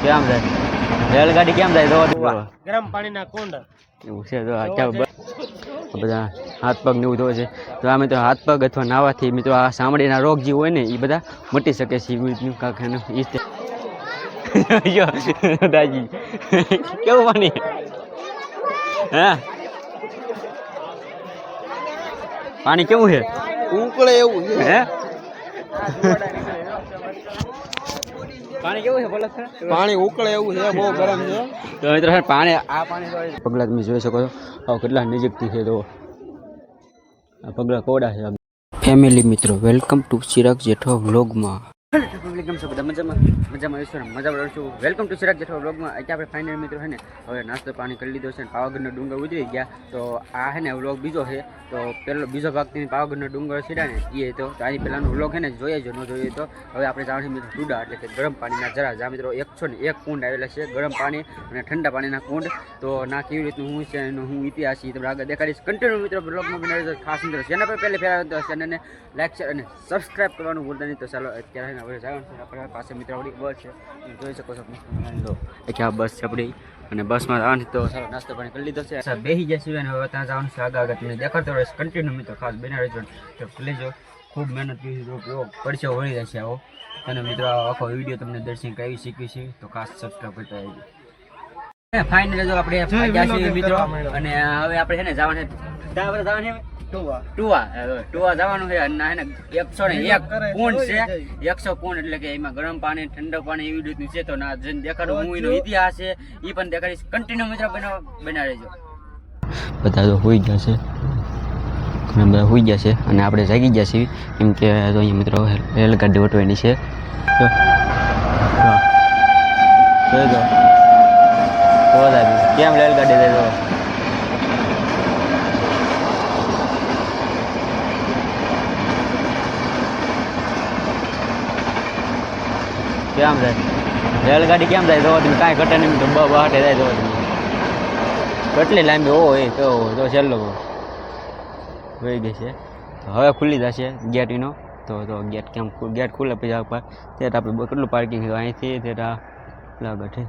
કેમ જાય રેલગાડી કેમ જાય તો ગરમ પાણીના કુંડ એવું છે તો બધા હાથ પગ ને એવું ધોવે છે તો આ મિત્રો હાથ પગ અથવા નાવાથી મિત્રો આ ચામડીના રોગ જે હોય ને એ બધા મટી શકે છે દાદાજી કેવું પાણી હા પાણી કેવું છે ઉકળે એવું છે હે પાણી કેવું છે બોલો પાણી ઉકળે એવું છે બહુ ગરમ છે તો મિત્રો પાણી આ પાણી પગલા તમે જોઈ શકો છો કેટલા નજીકથી છે તો આ પગલા કોડા છે ફેમિલી મિત્રો વેલકમ ટુ ચિરાગ જેઠવા વ્લોગમાં વેલકમ ટુ ચિરાગ જેઠવા વ્લોગમાં અત્યારે આપણે ફાઇનલ મિત્રો છે ને હવે નાસ્તો પાણી કરી લીધો છે પાવાગઢનો ડુંગર ઉતરી ગયા તો આ છે ને વ્લોગ બીજો છે તો બીજો ભાગ પાવાગઢનો ડુંગર સીડા ને એ તો આની પહેલાંનો વ્લોગ છે ને જોઈએ જો ન જોઈએ તો હવે આપણે જાણીએ મિત્રો ટુડા એટલે કે ગરમ પાણીના જરા જ્યાં મિત્રો 101 કુંડ આવેલા છે ગરમ પાણી અને ઠંડા પાણીના કુંડ તો ના કેવી રીતનું હું છે એનો હું ઇતિહાસ તમને આગળ દેખાડીશ કન્ટિન્યુ મિત્રો બ્લોગમાં બનાવી ખાસ મિત્રો ચેનલ પર પહેલે ફેર તો ચેનલને લાઈક શેર અને સબસ્ક્રાઈબ કરવાનું ભૂલતા નહીં તો ચાલો અત્યારે હવે જવાનું છે આપણે પાસે મિત્રો આપણી બસ છે જોઈ શકો છો કે આ બસ છે આપણી અને બસમાં જવાનું તો ચાલો નાસ્તો પાણી કરી લીધો છે બેસી જશે અને હવે ત્યાં જવાનું છે આગળ તમને દેખાડતો રહીશ કન્ટિન્યુ મિત્રો ખાસ બના રહેજો તો લેજો ખૂબ મહેનત કરી પડશે વળી જશે આવો અને મિત્રો આખો વિડીયો તમને દર્શન કરાવી શીખ્યું છે તો ખાસ સબસ્ક્રાઈબ કરતા રહેજો ફાઇનલી જો આપણે જશે મિત્રો અને હવે આપણે છે ને જવાનું ટુવા જવાનું છે અને 101 કુંડ છે 100 કુંડ એટલે કે એમાં ગરમ પાણી ઠંડક પાણી એવી રીતનું છે તો ના જઈને દેખાડું હું એનો ઇતિહાસ છે એ પણ દેખાડીશ કન્ટિન્યુ મિત્રો બના રહેજો બધા તો હોઈ જશે ઘણા બધા હોઈ જશે અને આપણે જાગી જશે કેમ કે અહીંયા મિત્રો રેલગાડી વટવાની છે કેમ રેલગાડી જાય તો કેમ જાય રેલગાડી કેમ જાય તો તમે કાંઈ ઘટે નહીં તો બહાટે જાય તો તમે કેટલી લાંબી હોય તો છેલ્લો વહી ગઈ છે હવે ખુલ્લી જશે ગેટનો તો ગેટ કેમ ગેટ ખુલ્લે પછી આપણે ત્યાં આપણે કેટલું પાર્કિંગ છે અહીંથી ત્યાં લાગે છે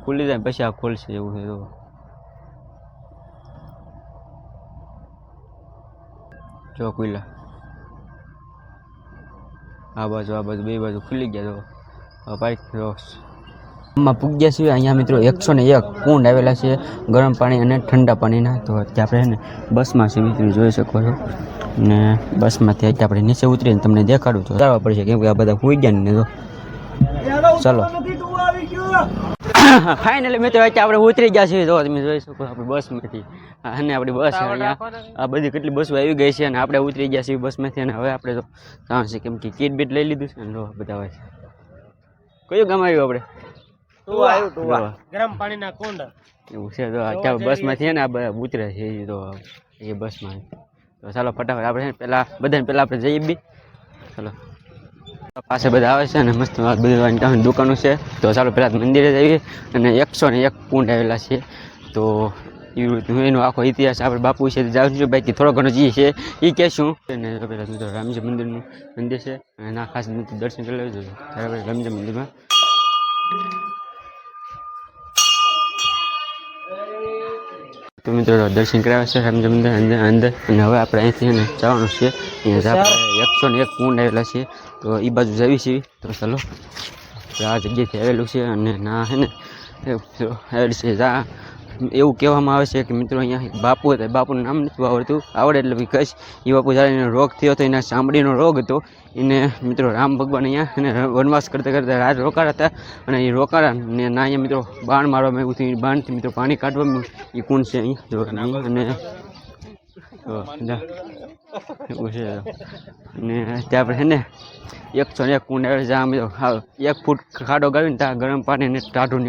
ખુલ્લી જાય પછી આ ખોલશે એવું છે તો જો ખુલ્લા આ બાજુ બે બાજુ ખુલ્લી ગયા તો પાર્કમાં પૂગ્યા છીએ અહીંયા મિત્રો 101 કુંડ આવેલા છે ગરમ પાણી અને ઠંડા પાણીના તો અત્યારે આપણે ને બસમાં છે મિત્રો જોઈ શકો છો ને બસમાંથી અત્યારે આપણે નીચે ઉતરીને તમને દેખાડું તો જવા પડશે કેમ કે આ બધા પૂઈ ગયા ને તો ચાલો ફાઇનલી મિત્રો અત્યારે આપણે ઉતરી ગયા છીએ તો તમે જોઈ શકો આપણી બસમાંથી અને આપણી બસ અહીંયા આ બધી કેટલી બસો આવી ગઈ છે અને આપણે ઉતરી ગયા છીએ બસમાંથી અને હવે આપણે તો જવાનું છે કેમ કે કીટ બીટ લઈ લીધું છે ને બધા હોય છે કયું ગામ આવ્યું આપણે ગરમ પાણીના કુંડ એવું છે તો અત્યારે બસમાંથી ને આ બધા ઉતરે છે તો એ બસમાં તો ચાલો ફટાફટ આપણે પહેલાં આપણે જઈએ બી ચાલો પાસે બધા આવે છે અને મસ્ત બધી દુકાનો છે તો ચાલો પહેલાં મંદિરે જઈએ અને 101 કુંડ આવેલા છે તો એનો આખો ઇતિહાસ આપણે બાપુ છે જાણું છું બાકી થોડો ઘણો જે છે એ કહેશું અને પહેલાં મિત્રો રામજી મંદિરનું મંદિર છે અને ના ખાસ દર્શન કરી લેજો ત્યારે આપણે રામજી મંદિરમાં તો મિત્રો દર્શન કરાવે છે રામજી મંદિર અંદર અને હવે આપણે અહીંથી જવાનું છે અહીંયા આપણે 101 કુંડ આવેલા છે તો એ બાજુ જવી છે તો ચાલો આ જગ્યાએથી આવેલું છે અને ના હે ને એવું કહેવામાં આવે છે કે મિત્રો અહીંયા બાપુ હતા બાપુનું નામ નથી આવડતું આવડે એટલે કહીશ એ બાપુ જ્યારે એનો રોગ થયો હતો એના ચામડીનો રોગ હતો એને મિત્રો રામ ભગવાન અહીંયા એને વનવાસ કરતા કરતા રાજ રોકાયા હતા અને એ રોકાયા ને ના અહીંયા મિત્રો બાણ મારવામાં એવું થયું બાણથી મિત્રો પાણી કાઢવામાં એ કુંડ છે અહીંયા અને એવું છે અને ત્યાં આપણે છે ને 101 કુંડ આવે જ્યાં મિત્રો 1 ફૂટ ખાડો ગાળીને ત્યાં ગરમ પાણી ને ટાઢું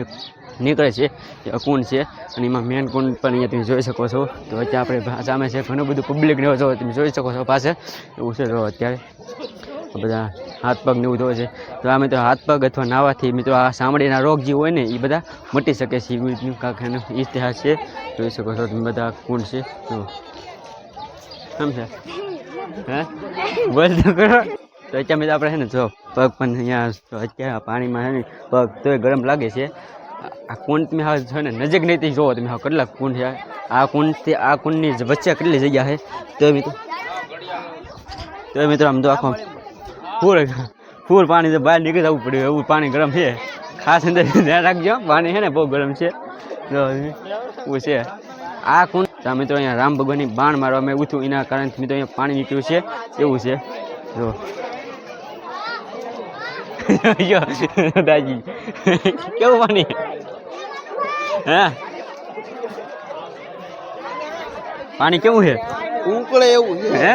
નીકળે છે એ કુંડ છે અને એમાં મેન કુંડ પણ અહીંયા તમે જોઈ શકો છો તો અત્યારે આપણે સામે છે ઘણું બધું પબ્લિક ને જો તમે જોઈ શકો છો પાસે એવું છે તો અત્યારે બધા હાથ પગ ને એવું ધોવે છે તો આ મિત્રો હાથ પગ અથવા નાવાથી મિત્રો આ ચામડીના રોગ જે હોય ને એ બધા મટી શકે છે એવી રીતનું કાંક એનો ઇતિહાસ છે જોઈ શકો છો તમે બધા કુંડ છે તો કેમ છે હે બોલ તો કરો તો અત્યારે મિત્રો આપણે છે ને જો પગ પણ અહીંયા અત્યારે પાણીમાં છે ને પગ તોય ગરમ લાગે છે. આ કુંડ તમે હા છે ને નજીક નહીં જોવો તમે હા કેટલા કુંડ છે. આ કુંડથી આ કુંડની વચ્ચે કેટલી જગ્યા છે. તો મિત્રો આમ તો આખો ફૂલ પાણી તો બહાર નીકળી જવું પડ્યું એવું પાણી ગરમ છે. ખાસ અંદર ધ્યાન રાખજો પાણી છે ને બહુ ગરમ છે. એવું છે આ કુંડ. મિત્રો અહીંયા રામ ભગવાનની બાણ મારવામાં આવ્યું હતું એના કારણથી મિત્રો અહીંયા પાણી નીકળ્યું છે એવું છે. જો દાજી કેવું પાણી હા પાણી કેવું છે ઉકળે એવું છે. હે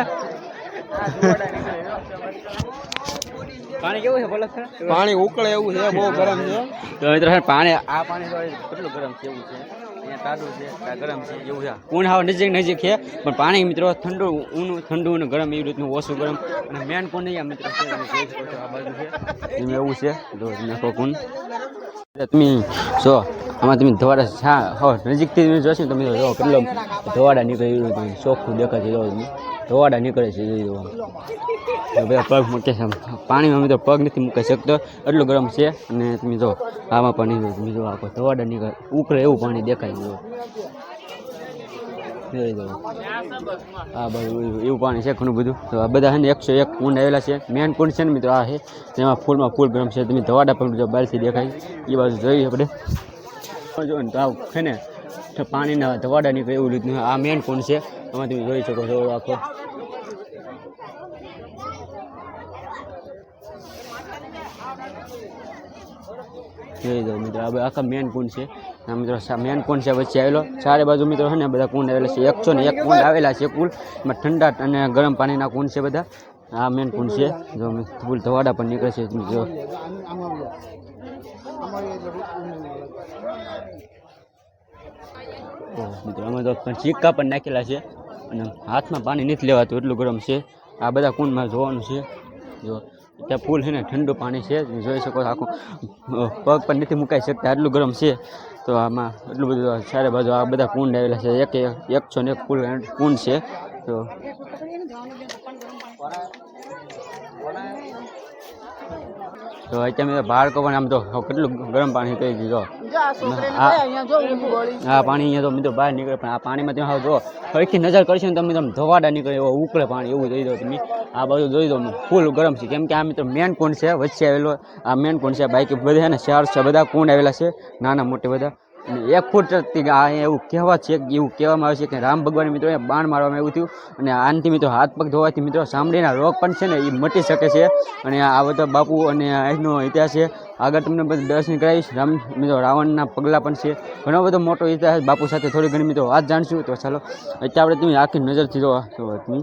પાણી કેવું છે બોલો પાણી ઉકળે એવું છે બહુ ગરમ છે. તો મિત્રો પાણી આ પાણી તો કેટલું ગરમ છે એવું છે. અહીંયા ટાઢું છે ત્યાં ગરમ છે એવું છે. કુંડ હાવ નજીક છે પણ પાણી મિત્રો ઠંડુ અને ગરમ એવી રીતનું ઓછું ગરમ અને મેન કુંડ અહીંયા મિત્રો છે તમે જોઈ શકો છો આ બાજુ છે એમાં એવું છે. જો નાખો કુંડ તમે જો આમાં તમે ધવાડા છા હો નજીકથી તમે જોશો તમે જો કેટલો ધવાડા નીકળે એવું ચોખ્ખું દેખાય છે. જો તમે ધવાડા નીકળે છે જોઈ દો બધા પગ મૂકે છે પાણીમાં મિત્રો પગ નથી મૂકી શકતો એટલું ગરમ છે. અને તમે જો આમાં પાણી તમે જો આખો ધવાડા નીકળે ઉકળે એવું પાણી દેખાય જો જોઈ દો આ બધું એવું પાણી છે ઘણું બધું. તો આ બધા છે ને 101 કુંડ આવેલા છે. મેન કુંડ છે ને મિત્રો આ છે જેમાં ફૂલમાં ફૂલ ગરમ છે. તમે ધવાડા પણ જો બહારથી દેખાય એ બાજુ જોઈએ આપણે જો ને તો આવું છે ને પાણીના ધવાડા નીકળે એવું રીતનું આ મેન કુંડ છે. એમાં તમે જોઈ શકો છો આખો જોઈ દો મિત્રો આ આખા મેન કુંડ છે. મિત્રો મેન કુંડ છે વચ્ચે આવેલો ચારે બાજુ મિત્રો છે ને બધા કુંડ આવેલા છે. 101 કુંડ આવેલા છે કુલ એમાં ઠંડા અને ગરમ પાણીના કુંડ છે બધા. આ મેન કુંડ છે. જો ફૂલ ધવાડા પણ નીકળે છે તમે જો મિત્રો આમાં તો સિક્કા પણ નાખેલા છે અને હાથમાં પાણી નથી લેવાતું એટલું ગરમ છે. આ બધા કુંડમાં જોવાનું છે. જો ત્યાં ફૂલ છે ને ઠંડુ પાણી છે જોઈ શકો છો. આખું પગ પણ નથી મુકાઈ શકતા એટલું ગરમ છે. તો આમાં એટલું બધું ચારે બાજુ આ બધા કુંડ આવેલા છે. 101 ફૂલ કુંડ છે. તો અત્યારે બાળકો પણ આમ તો કેટલું ગરમ પાણી કરી દીધું. આ પાણી અહીંયા તો મિત્રો બહાર નીકળે પણ આ પાણીમાં તમે જો ફરીથી નજર કરશો ને તમે ધવાડા નીકળે એવો ઉકળે પાણી એવું જોઈ દો તમે. આ બાજુ જોઈ દો ફૂલ ગરમ છે કેમ કે આ મિત્રો મેન કુંડ છે વચ્ચે આવેલો આ મેન કુંડ છે. બાકી બધા ને 4 છે બધા કુંડ આવેલા છે નાના મોટે બધા. અને 1 ફૂટથી આ એવું કહેવા છે એવું કહેવામાં આવે છે કે રામ ભગવાન મિત્રો બાણ મારવામાં આવ્યું હતું અને આનાથી મિત્રો હાથ પગ ધોવાથી મિત્રો ચામડીના રોગ પણ છે ને એ મટી શકે છે. અને આ બધા બાપુ અને એનો ઇતિહાસ છે. આગળ તમને બધું દર્શન કરાવીશ. મિત્રો રાવણના પગલાં પણ છે. ઘણો બધો મોટો ઇતિહાસ બાપુ સાથે થોડી ઘણી મિત્રો વાત જાણશું. તો ચાલો અત્યારે આપણે તમે આખી નજરથી જો તમે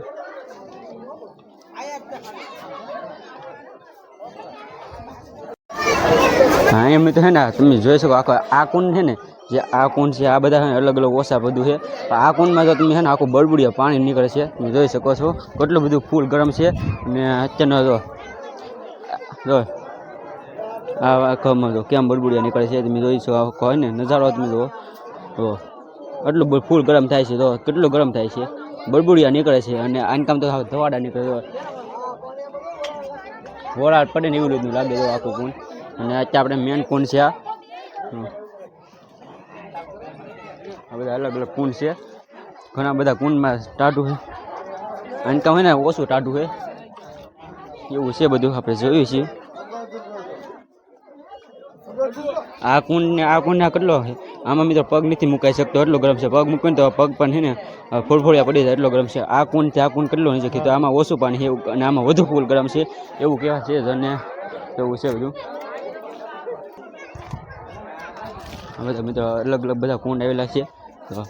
હા એમ તો છે ને તમે જોઈ શકો આખો આ કુંડ છે ને જે આ કુંડ છે આ બધા અલગ અલગ ઓછા બધું છે. આ કુંડમાં જો તમે છે ને આખું બળબુડિયા પાણી નીકળે છે તમે જોઈ શકો છો કેટલું બધું ફૂલ ગરમ છે. અને અત્યારનો જો આ આખામાં જો કેમ બળબુડિયા નીકળે છે તમે જોઈ શકો આખો હોય ને નજારો તમે જુઓ તો એટલું ફૂલ ગરમ થાય છે. તો કેટલું ગરમ થાય છે બળબુડિયા નીકળે છે. અને આનકામ તો ધવાડા નીકળે વોળાટ પડે ને એવું રીતનું લાગે તો આખું કુંડ. અને અત્યારે આપણે મેન કુંડ છે આ બધા અલગ અલગ કુંડ છે. ઘણા બધા કુંડમાં ટાઢું છે આનકામ હોય ને ઓછું ટાઢું છે એવું છે બધું આપણે જોયું છીએ. આ કુંડ કેટલો છે આમાં મિત્રો પગ નથી મુકાઈ શકતો એટલો ગરમ છે. પગ મૂકીને તો પગ પણ છે ને ફોડફોડિયા પડી જાય એટલો ગરમ છે. આ કુંડથી આ કુંડ કેટલો નથી તો આમાં ઓછું પાણી છે અને આમાં વધુ ફૂલ ગરમ છે એવું કહેવાય છે. અને એવું છે બધું. બધા મિત્રો અલગ અલગ બધા કુંડ આવેલા છે. તો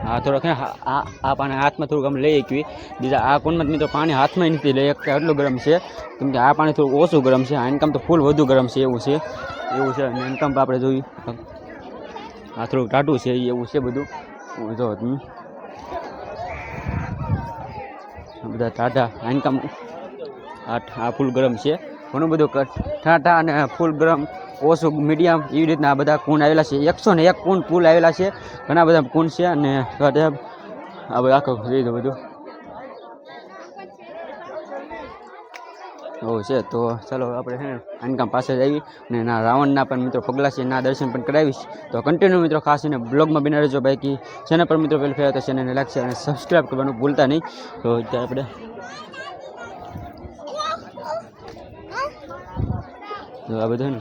આ થોડોક આ પાણી હાથમાં થોડુંક આમ લઈ શકીએ. બીજા આ કુંડમાં મિત્રો પાણી હાથમાં નથી લઈ શકતા એટલું ગરમ છે કેમ કે આ પાણી થોડું ઓછું ગરમ છે. આનકામ તો ફૂલ વધુ ગરમ છે એવું છે. અને આનકામ આપણે જોયું આ થોડુંક ટાઢું છે એવું છે બધું. જો તમે બધા ટાઢા આનકામ આ ફૂલ ગરમ છે. ઘણું બધું ઠાઠા અને ફૂલ ગરમ ઓછું મીડિયમ એવી રીતના આ બધા કુંડ આવેલા છે. 101 કુંડ ફૂલ આવેલા છે. ઘણા બધા કુંડ છે. અને આ બધું આખો જોઈ દો બધું એવું છે. તો ચાલો આપણે છે ને આનકામ પાસે જ આવી અને એના રાવણના પણ મિત્રો પગલાં છે એના દર્શન પણ કરાવીશ. તો કન્ટિન્યુ મિત્રો ખાસ એને બ્લોગમાં બિના રહેજો. બાકી ચેનલ પર મિત્રો પહેલાં ફેર તો ચેનલને લાઈક અને સબસ્ક્રાઈબ કરવાનું ભૂલતા નહીં. તો ત્યાં આપણે આ બધું ને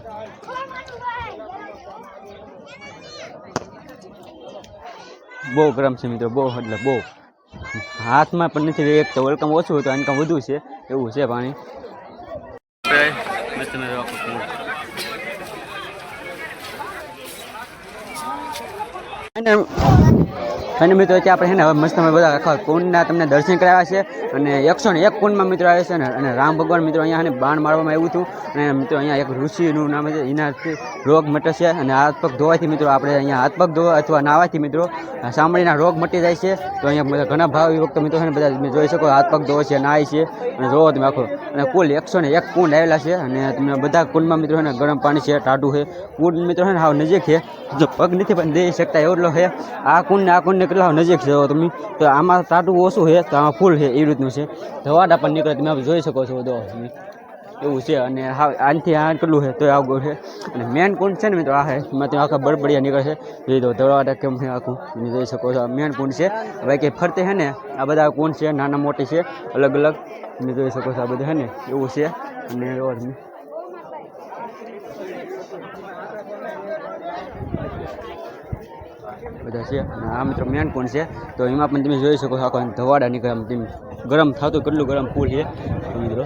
બહુ ગરમ છે મિત્રો, બહુ એટલે બહુ હાથમાં પણ નથી. એક તો વેલકમ ઓછું હતું, આનકામ વધુ છે એવું છે પાણી. અને મિત્રો ત્યાં આપણે છે ને હવે મસ્ત બધા આખા કુંડના તમને દર્શન કરાવ્યા છે. અને 101 કુંડમાં મિત્રો આવે છે ને. અને રામ ભગવાન મિત્રો અહીંયા બાણ મારવામાં આવ્યું હતું. અને મિત્રો અહીંયા એક ઋષિનું નામ છે, એનાથી રોગ મટે છે. અને હાથ પગ ધોવાથી મિત્રો આપણે અહીંયા હાથ પગ ધોવા અથવા નાવાથી મિત્રો ચામડીના રોગ મટી જાય છે. તો અહીંયા ઘણા ભાવ વખતે મિત્રો છે ને બધા તમે જોઈ શકો હાથ પગ ધોવે છે, નાય છે. અને જોવો તમે આખો. અને કુલ 101 કુંડ આવેલા છે. અને તમને બધા કુંડમાં મિત્રો છે ને ગરમ પાણી છે, ટાઢું છે. કુંડ મિત્રો છે ને હાવ નજીક છે, જો પગ નથી પણ દઈ શકતા એટલો છે. આ કુંડને કેટલા નજીક છે તમે. તો આમાં ટાટું ઓછું છે તો આમાં ફૂલ છે એ રીતનું છે. ધવાડા પણ નીકળે તમે જોઈ શકો છો બધો એવું છે. અને હા આનાથી આ કેટલું છે તો આવગું છે. અને મેન કુંડ છે ને મિત્રો આ છે, એમાં તમે આખા બળબડિયા નીકળે છે. એ તો ધવાડા કેમ છે આખું તમે જોઈ શકો છો. મેન કુંડ છે. હવે કે ફરતે છે ને આ બધા કુંડ છે, નાના મોટી છે, અલગ અલગ તમે જોઈ શકો છો. આ બધું છે ને એવું છે. અને બધા છે. અને આ મિત્રો મેન કુંડ છે. તો એમાં પણ તમે જોઈ શકો છો આખો ધવાડા નીકળે. તમે ગરમ થતું કેટલું ગરમ ફૂલ છે મિત્રો.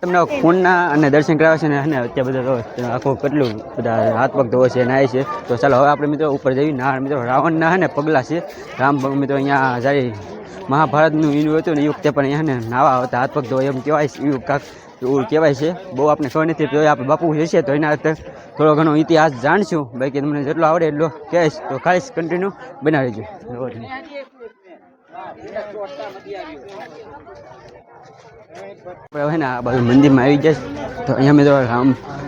તમને કુંડના અને દર્શન કરાવે છે ને અત્યારે બધા આખું કેટલું બધા હાથ પગ ધોવે છે, નાય છે. તો ચાલો હવે આપણે મિત્રો ઉપર જઈએ. ના મિત્રો રાવણના છે ને પગલાં છે. રામ મિત્રો અહીંયા જ્યારે મહાભારતનું યુદ્ધ હતું ને એ વખતે પણ અહીંયા ને નાવા આવતા, હાથ પગ ધોવે એમ કહેવાય છે. એવું કાંક એવું કહેવાય છે. બહુ આપણે ખબર નથી. તો આપણે બાપુ જશે તો એના થોડો ઘણો ઇતિહાસ જાણશું. બાકી તમને જેટલો આવડે એટલો કહીશ. તો ખાસ કન્ટિન્યુ બનાવી દેજો. હવે ને આ બાજુ મંદિરમાં આવી જાય તો અહીંયા મિત્રો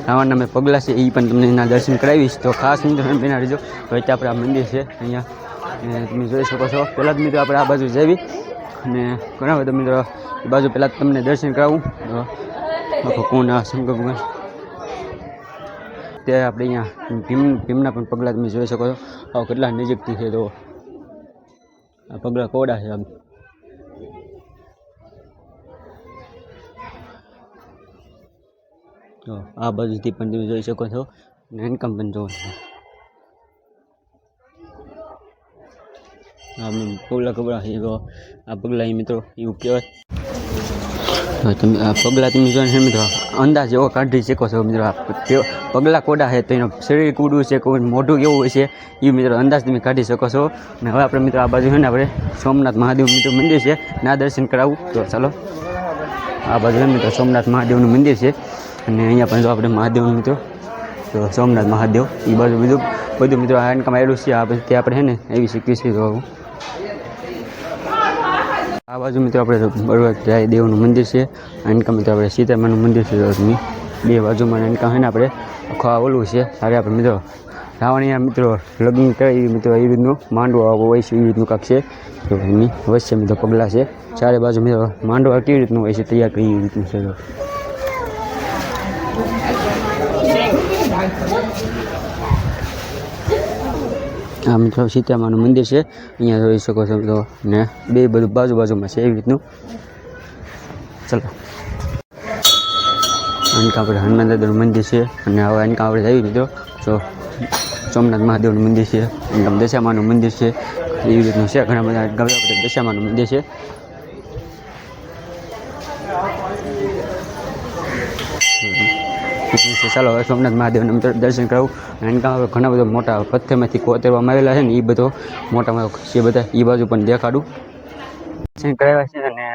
રાવણના મેં પગલાં છે એ પણ તમને એના દર્શન કરાવીશ. તો ખાસ મિત્રો બના રહેજો. તો અત્યારે આપણે આ મંદિર છે અહીંયા તમે જોઈ શકો છો. પહેલાં જ મિત્રો આપણે આ બાજુ જઈએ અને ઘણા બધા મિત્રો એ બાજુ પહેલાં તમને દર્શન કરાવું. આખો કોણ આ શંકર ભગવાન તે આપણે અહીંયા ભીમના પણ પગલાં તમે જોઈ શકો છો. આવો કેટલા નજીકથી છે. તો આ પગલાં કોડા છે. તો આ બાજુથી પણ તમે જોઈ શકો છો. ઇન્કમ પણ જોવો છો. આ પગલાં કપડાં છે. તો આ પગલાં મિત્રો એવું કહેવાય. તમે આ પગલાં તમે જોઈને મિત્રો અંદાજ એવો કાઢી શકો છો મિત્રો. આ પગલાં કોડા છે તો એનું શરીર કૂડું છે, કોઈ મોઢું કેવું હોય છે એ મિત્રો અંદાજ તમે કાઢી શકો છો. અને હવે આપણે મિત્રો આ બાજુ છે ને આપણે સોમનાથ મહાદેવ મિત્રો મંદિર છે, ના દર્શન કરાવું. તો ચાલો આ બાજુ મિત્રો સોમનાથ મહાદેવનું મંદિર છે. અને અહીંયા પણ જો આપણે મહાદેવનું મિત્રો તો સોમનાથ મહાદેવ એ બાજુ બધું મિત્રો આ ઇન્કમ આવેલું છે. આ બધું તે આપણે છે ને એવી શીખવી છે. તો આ બાજુ મિત્રો આપણે બળવંતરાય દેવનું મંદિર છે. ઇન્કમ મિત્રો આપણે સીતામાનું મંદિર છે. બે બાજુમાં ઇન્કમ છે ને આપણે આખું ઓલું છે. સારે આપણે મિત્રો રાવણીયા મિત્રો લગ્ન કરે એ મિત્રો એ રીતનું માંડવો હોય છે, એ રીતનું કાંક છે. તો એની વચ્ચે મિત્રો પગલાં છે. ચારે બાજુ મિત્રો માંડવા કેવી રીતનું હોય છે તૈયાર કરી એ રીતનું છે. આ મિત્રો સીતામાનું મંદિર છે. અહીંયા જોઈ શકો છો મિત્રો. ને બે બધું બાજુમાં છે એવી રીતનું. ચાલો આનકા આપણે હનુમાન દાદાનું મંદિર છે. અને હવે આનકા આપણે જઈએ મિત્રો તો સોમનાથ મહાદેવનું મંદિર છે. આનકા દશામાનું મંદિર છે. એવી રીતનું છે. ઘણા બધા આપણે દશામાનું મંદિર છે. ચાલો હવે સોમનાથ મહાદેવના મિત્રો દર્શન કરાવું. એનકા હવે ઘણા બધા મોટા પથ્થરમાંથી કોતરવામાં આવેલા છે ને એ બધો મોટા છે બધા એ બાજુ પણ દેખાડું. દર્શન કરાવ્યા છે. અને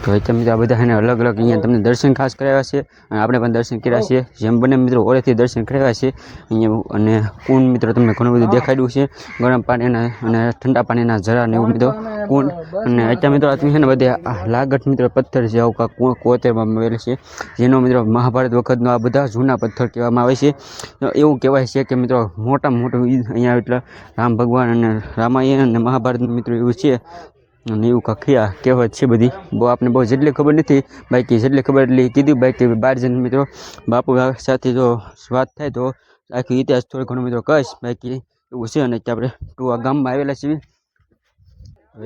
તો તમે આ બધા એને અલગ અલગ અહીંયા તમને દર્શન ખાસ કરાવ્યા છે. અને આપણે પણ દર્શન કર્યા છે. જેમ બને મિત્રો ઓળેથી દર્શન કરાવ્યા છે અહીંયા. અને કુંડ મિત્રો તમને ઘણું બધું દેખાડ્યું છે. ગરમ પાણીના અને ઠંડા પાણીના ઝરા ને એવું મિત્રો કુંડ. અને અત્યારે મિત્રો તમે છે ને બધે લાગટ મિત્રો પથ્થર છે આવું કાંક કોતરવામાં આવેલ છે. જેનો મિત્રો મહાભારત વખતનો આ બધા જૂના પથ્થર કહેવામાં આવે છે. એવું કહેવાય છે કે મિત્રો મોટામાં મોટું અહીંયા એટલે રામ ભગવાન અને રામાયણ અને મહાભારતનું મિત્રો એવું છે. અને એવું કખિયા કહેવત છે બધી બહુ આપણે બહુ જેટલી ખબર નથી બાકી જેટલી ખબર એટલી કીધું બાકી બહાર જઈને મિત્રો બાપુ સાથે જો વાત થાય તો આખી ઇતિહાસ થોડો ઘણો મિત્રો કહીશ બાકી એવું છે. અને આપણે આ ગામમાં આવેલા છીએ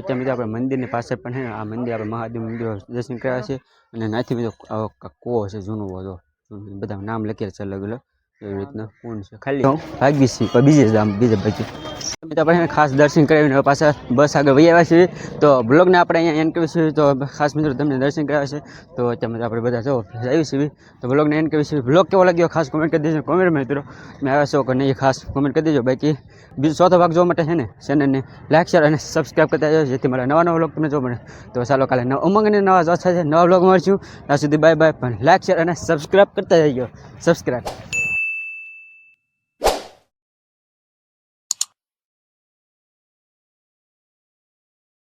ત્યાં મિત્રો આપણે મંદિરની પાસે પણ છે આ મંદિર આપણે મહાદેવ મંદિર દર્શન કર્યા છે. અને નાથી મિત્રો કૂવો છે જૂનો હતો બધા નામ લખેલા છે અલગ અલગ એવી રીતના કોણ છે ખાલી ભાગી છે બીજે બાજુ આપણે ખાસ દર્શન કરાવીને પાછા બસ આગળ વહી આવ્યા છીએ. તો બ્લોગને આપણે અહીંયા એન્ડ કરીશું તો ખાસ મિત્રો તમને દર્શન કરાવ્યા છે તો અત્યારે આપણે બધા જો આવી છીએ તો બ્લોગને એન્ડ કરીશું. બ્લોગ કેવો લાગ્યો ખાસ કોમેન્ટ કરી દેજો. કોમેન્ટ મિત્રો મેં આવ્યા છો કે નહીં ખાસ કોમેન્ટ કરી દેજો. બાકી બીજો ચોથો ભાગ જોવા માટે છે ને ચેનલને લાઈક શેર અને સબસ્ક્રાઈબ કરતા જાઓ જેથી મારા નવા બ્લોગ તમને જોવા મળે. તો ચાલો કાલે ઉમંગને નવા સાથે નવા બ્લોગ મળશું. ત્યાં સુધી બાય બાય. પણ લાઈક શેર અને સબસ્ક્રાઈબ કરતા જજો. સબસ્ક્રાઈબ